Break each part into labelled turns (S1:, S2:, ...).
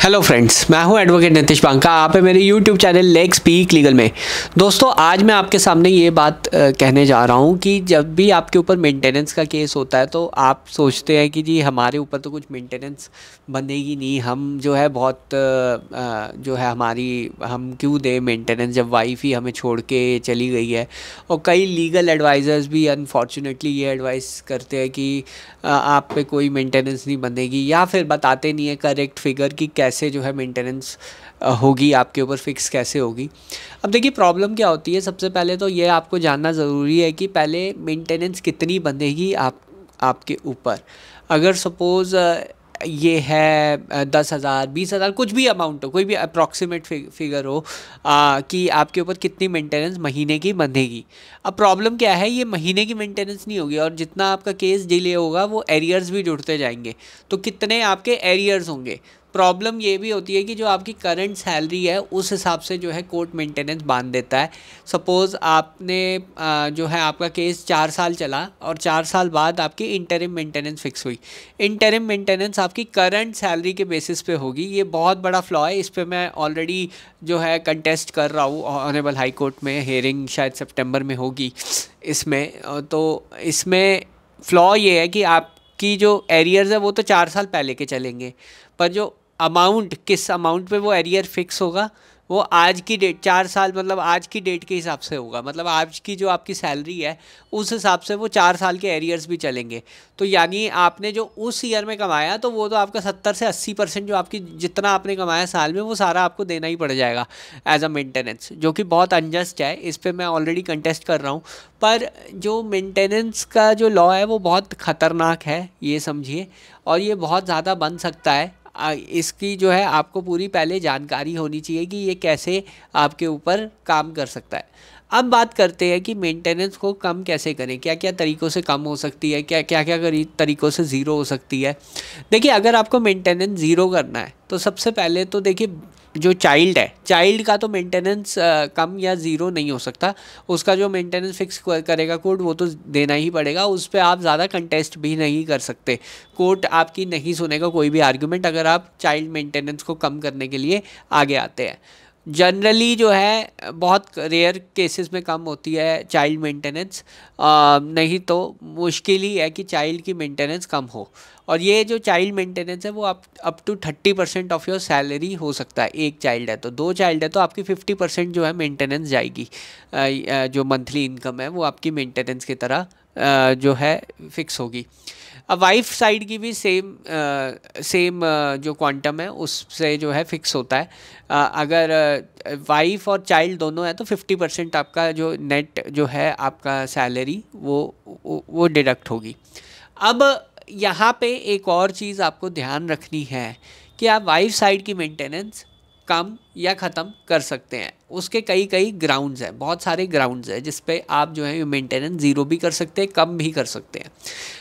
S1: Hello friends, मैं हूं advocate Nitish Banka. आप है मेरे YouTube channel let's speak legal में। दोस्तों, आज मैं आपके सामने ये बात कहने जा रहा हूं कि जब भी आपके ऊपर मेंटेनेंस का केस होता है तो आप सोचते हैं कि जी हमारे ऊपर तो कुछ मेंटेनेंस बनेगी नहीं, हम जो है बहुत जो है हम क्यों दें मेंटेनेंस जब वाइफ ही हमें छोड़ के चली गई है। और कई लीगल एडवाइज़र्स भी अनफॉर्चुनेटली ये एडवाइस करते हैं कि आप पे कोई मेंटेनेंस नहीं बनेगी, या फिर बताते नहीं है करेक्ट फिगर कि कैसे जो है मेंटेनेंस होगी आपके ऊपर, फिक्स कैसे होगी। अब देखिए प्रॉब्लम क्या होती है, सबसे पहले तो ये आपको जानना ज़रूरी है कि पहले मेंटेनेंस कितनी बनेगी आपके ऊपर। अगर सपोज़ ये है 10,000 20,000 कुछ भी अमाउंट हो, कोई भी अप्रॉक्सीमेट फिगर हो कि आपके ऊपर कितनी मेंटेनेंस महीने की बंधेगी। अब प्रॉब्लम क्या है, ये महीने की मेंटेनेंस नहीं होगी और जितना आपका केस डिले होगा वो एरियर्स भी जुड़ते जाएंगे। तो कितने आपके एरियर्स होंगे। प्रॉब्लम ये भी होती है कि जो आपकी करंट सैलरी है उस हिसाब से जो है कोर्ट मेंटेनेंस बांध देता है। सपोज़ आपने जो है आपका केस 4 साल चला और 4 साल बाद आपकी इंटरिम मेंटेनेंस फिक्स हुई। इंटरिम मेंटेनेंस आपकी करंट सैलरी के बेसिस पे होगी। ये बहुत बड़ा फ्लॉ है, इस पे मैं ऑलरेडी जो है कंटेस्ट कर रहा हूँ ऑनरेबल हाई कोर्ट में। हेयरिंग शायद सितंबर में होगी इसमें। तो इसमें फ्लॉ ये है कि आपकी जो एरियर्स है वो तो 4 साल पहले के चलेंगे, पर जो अमाउंट, किस अमाउंट पे वो एरियर फिक्स होगा वो आज की डेट, 4 साल मतलब आज की डेट के हिसाब से होगा। मतलब आज की जो आपकी सैलरी है उस हिसाब से वो 4 साल के एरियर्स भी चलेंगे। तो यानी आपने जो उस ईयर में कमाया तो वो तो आपका 70 से 80% जो आपकी जितना आपने कमाया साल में वो सारा आपको देना ही पड़ जाएगा एज अ मेंटेनेंस, जो कि बहुत अनजस्ट है। इस पर मैं ऑलरेडी कंटेस्ट कर रहा हूँ। पर जो मेंटेनेंस का जो लॉ है वो बहुत ख़तरनाक है, ये समझिए, और ये बहुत ज़्यादा बन सकता है। इसकी जो है आपको पूरी पहले जानकारी होनी चाहिए कि ये कैसे आपके ऊपर काम कर सकता है। अब बात करते हैं कि मेंटेनेंस को कम कैसे करें, क्या क्या तरीक़ों से कम हो सकती है, क्या क्या तरीक़ों से ज़ीरो हो सकती है। देखिए, अगर आपको मेंटेनेंस ज़ीरो करना है तो सबसे पहले तो देखिए जो चाइल्ड है, चाइल्ड का तो मेंटेनेंस कम या ज़ीरो नहीं हो सकता। उसका जो मेंटेनेंस फिक्स करेगा कोर्ट वो तो देना ही पड़ेगा, उस पर आप ज़्यादा कंटेस्ट भी नहीं कर सकते। कोर्ट आपकी नहीं सुनेगा कोई भी आर्गुमेंट अगर आप चाइल्ड मेंटेनेंस को कम करने के लिए आगे आते हैं। जनरली जो है बहुत रेयर केसेस में कम होती है चाइल्ड मेंटेनेंस, नहीं तो मुश्किल ही है कि चाइल्ड की मेंटेनेंस कम हो। और ये जो चाइल्ड मेंटेनेंस है वो आप up to 30% of your salary हो सकता है। एक चाइल्ड है तो, 2 चाइल्ड है तो आपकी 50% जो है मेंटेनेंस जाएगी। जो मंथली इनकम है वो आपकी मेंटेनेंस की तरह जो है फिक्स होगी। अब वाइफ साइड की भी सेम जो क्वांटम है उससे जो है फिक्स होता है। अगर वाइफ और चाइल्ड दोनों है तो 50% आपका जो नेट जो है आपका सैलरी वो डिडक्ट होगी। अब यहाँ पे एक और चीज़ आपको ध्यान रखनी है कि आप वाइफ साइड की मेंटेनेंस कम या ख़त्म कर सकते हैं। उसके कई ग्राउंड्स हैं, बहुत सारे ग्राउंड्स हैं जिस पे आप जो है मेंटेनेंस ज़ीरो भी कर सकते हैं, कम भी कर सकते हैं।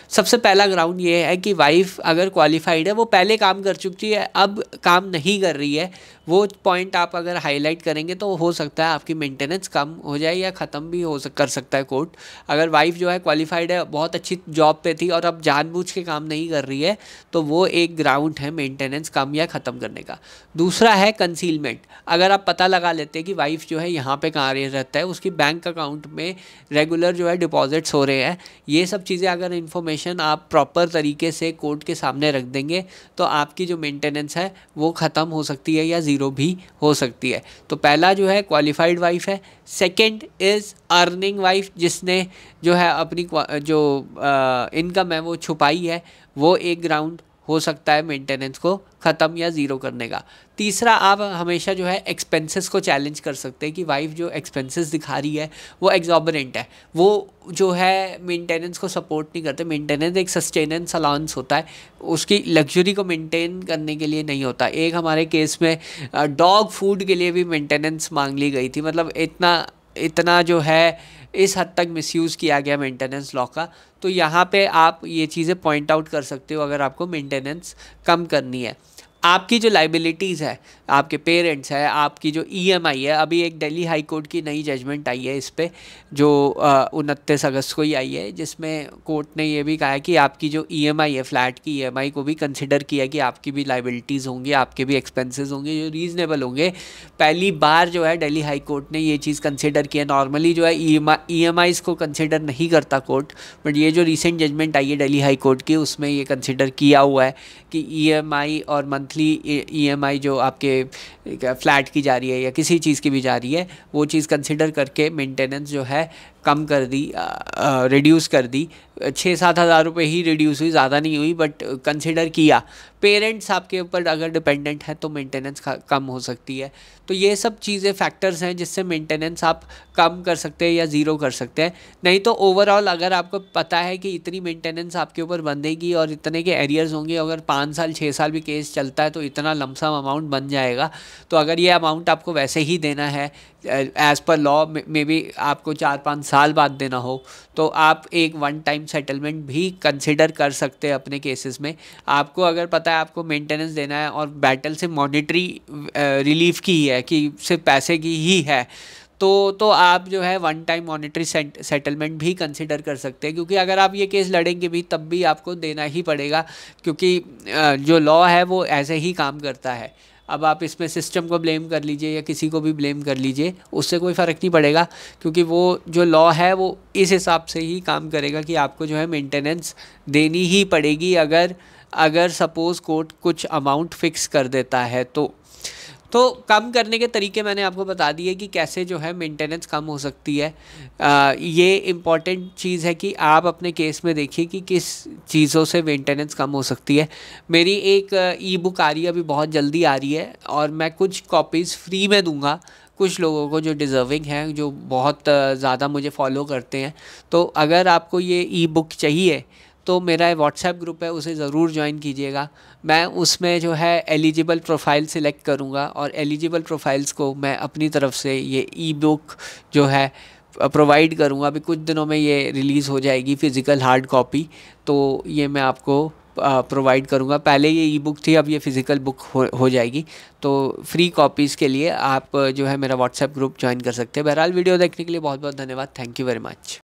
S1: सबसे पहला ग्राउंड ये है कि वाइफ अगर क्वालिफाइड है, वो पहले काम कर चुकी है, अब काम नहीं कर रही है, वो पॉइंट आप अगर हाईलाइट करेंगे तो हो सकता है आपकी मेंटेनेंस कम हो जाए या ख़त्म भी कर सकता है कोर्ट। अगर वाइफ जो है क्वालिफाइड है, बहुत अच्छी जॉब पे थी और अब जानबूझ के काम नहीं कर रही है, तो वो एक ग्राउंड है मेंटेनेंस कम या ख़त्म करने का। दूसरा है कंसीलमेंट। अगर आप पता लगा लेते हैं कि वाइफ जो है यहाँ पे कहाँ रहता है, उसकी बैंक अकाउंट में रेगुलर जो है डिपॉजिट्स हो रहे हैं, ये सब चीज़ें अगर इन्फॉर्मेशन आप प्रॉपर तरीके से कोर्ट के सामने रख देंगे तो आपकी जो मेंटेनेंस है वो ख़त्म हो सकती है या ज़ीरो भी हो सकती है। तो पहला जो है क्वालिफाइड वाइफ है। सेकंड इज़ अर्निंग वाइफ, जिसने जो है अपनी जो इनकम है वो छुपाई है, वो एक ग्राउंड हो सकता है मेंटेनेंस को ख़त्म या ज़ीरो करने का। तीसरा, आप हमेशा जो है एक्सपेंसेस को चैलेंज कर सकते हैं कि वाइफ जो एक्सपेंसेस दिखा रही है वो एग्जॉर्बिटेंट है, वो जो है मेंटेनेंस को सपोर्ट नहीं करते। मेंटेनेंस एक सस्टेनेंस अलाउंस होता है, उसकी लग्जरी को मेंटेन करने के लिए नहीं होता। एक हमारे केस में डॉग फूड के लिए भी मेंटेनेंस मांग ली गई थी। मतलब इतना जो है इस हद तक मिसयूज़ किया गया मेंटेनेंस लॉ का। तो यहाँ पे आप ये चीज़ें पॉइंट आउट कर सकते हो अगर आपको मेंटेनेंस कम करनी है। आपकी जो लाइबिलिटीज़ है, आपके पेरेंट्स है, आपकी जो ईएमआई है, अभी एक दिल्ली हाई कोर्ट की नई जजमेंट आई है इस पे, जो 29 अगस्त को ही आई है, जिसमें कोर्ट ने ये भी कहा है कि आपकी जो ईएमआई है, फ्लैट की ईएमआई को भी कंसिडर किया कि आपकी भी लाइबिलिटीज़ होंगी, आपके भी एक्सपेंसेस होंगे जो रीज़नेबल होंगे। पहली बार जो है दिल्ली हाई कोर्ट ने ये चीज़ कंसिडर किया। नॉर्मली जो है ईएमआईज़ को कंसिडर नहीं करता कोर्ट, बट ये जो रिसेंट जजमेंट आई है दिल्ली हाई कोर्ट की, उसमें ये कंसिडर किया हुआ है कि ईएमआई और मंथली ईएमआई जो आपके फ्लैट की जा रही है या किसी चीज़ की भी जा रही है, वो चीज़ कंसिडर करके मेंटेनेंस जो है कम कर दी, रिड्यूस कर दी। 6-7 हज़ार रुपये ही रिड्यूस हुई, ज़्यादा नहीं हुई, बट कंसिडर किया। पेरेंट्स आपके ऊपर अगर डिपेंडेंट है तो मेंटेनेंस कम हो सकती है। तो ये सब चीज़ें फैक्टर्स हैं जिससे मेंटेनेंस आप कम कर सकते हैं या ज़ीरो कर सकते हैं। नहीं तो ओवरऑल अगर आपको पता है कि इतनी मेंटेनेंस आपके ऊपर बंधेगी और इतने के एरियर्स होंगे, अगर 5 साल 6 साल भी केस चलता है तो इतना लमसम अमाउंट बन जाएगा। तो अगर ये अमाउंट आपको वैसे ही देना है एज़ पर लॉ, में भी आपको 4-5 साल बाद देना हो, तो आप एक वन टाइम सेटलमेंट भी कंसिडर कर सकते हैं अपने केसेस में। आपको अगर पता है आपको मेंटेनेंस देना है और बैटल से मॉनेटरी रिलीफ की ही है, कि सिर्फ पैसे की ही है, तो आप जो है वन टाइम मॉनेटरी सेटलमेंट भी कंसिडर कर सकते हैं। क्योंकि अगर आप ये केस लड़ेंगे भी तब भी आपको देना ही पड़ेगा, क्योंकि जो लॉ है वो ऐसे ही काम करता है। अब आप इसमें सिस्टम को ब्लेम कर लीजिए या किसी को भी ब्लेम कर लीजिए, उससे कोई फ़र्क नहीं पड़ेगा, क्योंकि वो जो लॉ है वो इस हिसाब से ही काम करेगा कि आपको जो है मेंटेनेंस देनी ही पड़ेगी। अगर सपोज़ कोर्ट कुछ अमाउंट फ़िक्स कर देता है तो कम करने के तरीके मैंने आपको बता दिए कि कैसे जो है मेंटेनेंस कम हो सकती है। ये इम्पॉर्टेंट चीज़ है कि आप अपने केस में देखिए कि किस चीज़ों से मेंटेनेंस कम हो सकती है। मेरी एक ई बुक आ रही है, अभी बहुत जल्दी आ रही है, और मैं कुछ कॉपीज़ फ्री में दूंगा कुछ लोगों को जो डिज़र्विंग हैं, जो बहुत ज़्यादा मुझे फॉलो करते हैं। तो अगर आपको ये ई बुक चाहिए तो मेरा व्हाट्सएप ग्रुप है, उसे ज़रूर ज्वाइन कीजिएगा। मैं उसमें जो है एलिजिबल प्रोफाइल सिलेक्ट करूँगा और एलिजिबल प्रोफाइल्स को मैं अपनी तरफ से ये ई बुक जो है प्रोवाइड करूँगा। अभी कुछ दिनों में ये रिलीज़ हो जाएगी फ़िज़िकल हार्ड कॉपी, तो ये मैं आपको प्रोवाइड करूँगा। पहले ये ई बुक थी, अब ये फ़िज़िकल बुक हो जाएगी। तो फ्री कॉपीज़ के लिए आप जो है मेरा व्हाट्सएप ग्रुप ज्वाइन कर सकते हैं। बहरहाल वीडियो देखने के लिए बहुत बहुत धन्यवाद। Thank you very much.